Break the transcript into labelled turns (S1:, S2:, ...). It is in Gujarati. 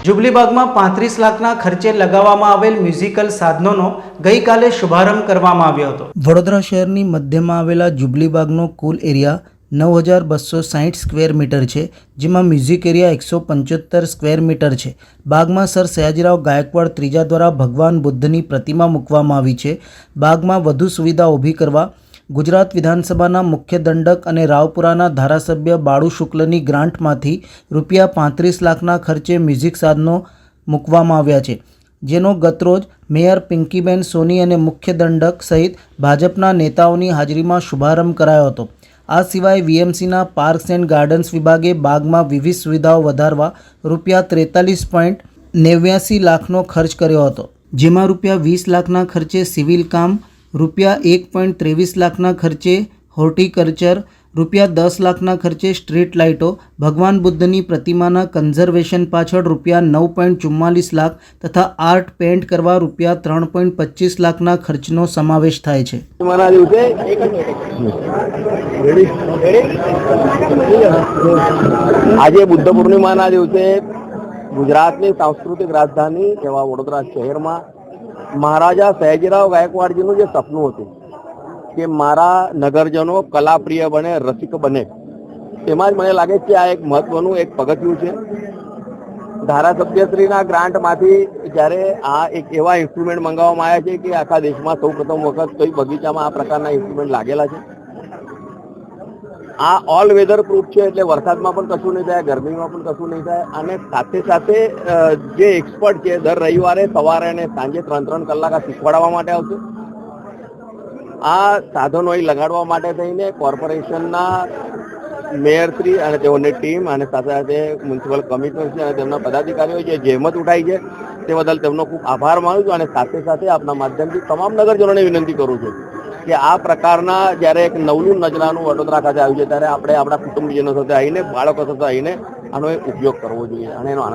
S1: जुबलीबागમાં 35 લાખના ખર્ચે લગાવવામાં આવેલ મ્યુઝિકલ સાધનોનો ગઈકાલે શુભારંભ કરવામાં આવ્યો હતો। વડોદરા શહેરની મધ્યમાં આવેલા जुबलीबागનો કુલ એરિયા 9260 સ્ક્વેર મીટર છે, જેમાં મ્યુઝિક એરિયા 175 સ્ક્વેર મીટર છે। બાગમાં સર સયાજીરાવ ગાયકવાડ ત્રીજા દ્વારા ભગવાન બુદ્ધની પ્રતિમા મૂકવામાં આવી છે। બાગમાં વધુ સુવિધા ઊભી કરવા ગુજરાત વિધાનસભાના મુખ્ય દંડક અને રાવપુરાના ધારાસભ્ય બાળુ શુક્લની ગ્રાન્ટમાંથી રૂપિયા 35 લાખના ખર્ચે મ્યુઝિક સાધનો મૂકવામાં આવ્યા છે, જેનો ગતરોજ મેયર પિંકીબેન સોની અને મુખ્ય દંડક સહિત ભાજપના નેતાઓની હાજરીમાં શુભારંભ કરાયો હતો। આ સિવાય વીએમસીના પાર્ક્સ એન્ડ ગાર્ડન્સ વિભાગે બાગમાં વિવિધ સુવિધાઓ વધારવા રૂપિયા 43.89 લાખનો ખર્ચ કર્યો હતો, જેમાં રૂપિયા 20 લાખના ખર્ચે સિવિલ કામ, રૂપિયા 1.23 લાખના ખર્ચે હોર્ટિકલ્ચર, રૂપિયા 10 લાખના ખર્ચે સ્ટ્રીટ લાઇટો, ભગવાન બુદ્ધની પ્રતિમાના કન્ઝર્વેશન પાછળ રૂપિયા 9.44 લાખ તથા આર્ટ પેન્ટ કરવા રૂપિયા 3.25 લાખના ખર્ચનો સમાવેશ થાય છે।
S2: આજે બુદ્ધ પૂર્ણિમાના દિવસે ગુજરાતની સાંસ્કૃતિક રાજધાની એવા વડોદરા શહેરમાં મહારાજા સયાજીરાવ ગાયકવાડજીનું જે સપનું હતું કે મારા નગરજનો કલાપ્રિય બને, રસિક બને, તેમાં જ મને લાગે છે આ એક મહત્વનું એક પગથિયું છે। ધારાસભ્યશ્રીના ગ્રાન્ટમાંથી જ્યારે આ એક એવા ઇન્સ્ટ્રુમેન્ટ મંગાવવામાં આવ્યા છે કે આખા દેશમાં સૌ પ્રથમ વખત કોઈ બગીચામાં આ પ્રકારના ઇન્સ્ટ્રુમેન્ટ લાગેલા છે। આ ઓલ વેધર પ્રૂફ છે, એટલે વરસાદમાં પણ કશું નહીં થાય, ગરમીમાં પણ કશું નહીં થાય, અને સાથે સાથે જે એક્સપર્ટ છે દર રવિવારે સવારે અને સાંજે 3-3 કલાક આ શીખવાડવા માટે આવશે। આ સાધનો અહીં લગાડવા માટે થઈને કોર્પોરેશનના મેયરશ્રી અને તેઓની ટીમ અને સાથે સાથે મ્યુનિસિપલ કમિશનર અને તેમના પદાધિકારીઓ જે જહેમત ઉઠાઈ છે તે બદલ તેમનો ખૂબ આભાર માનું છું। અને સાથે સાથે આપના માધ્યમથી તમામ નગરજનોને વિનંતી કરું છું કે આ પ્રકારના જ્યારે એક નવલું નજરાનું વડોદરા ખાતે આવ્યું છે ત્યારે આપણે આપણા કુટુંબીજનો સાથે આવીને, બાળકો સાથે આવીને આનો એક ઉપયોગ કરવો જોઈએ અને એનો આનંદ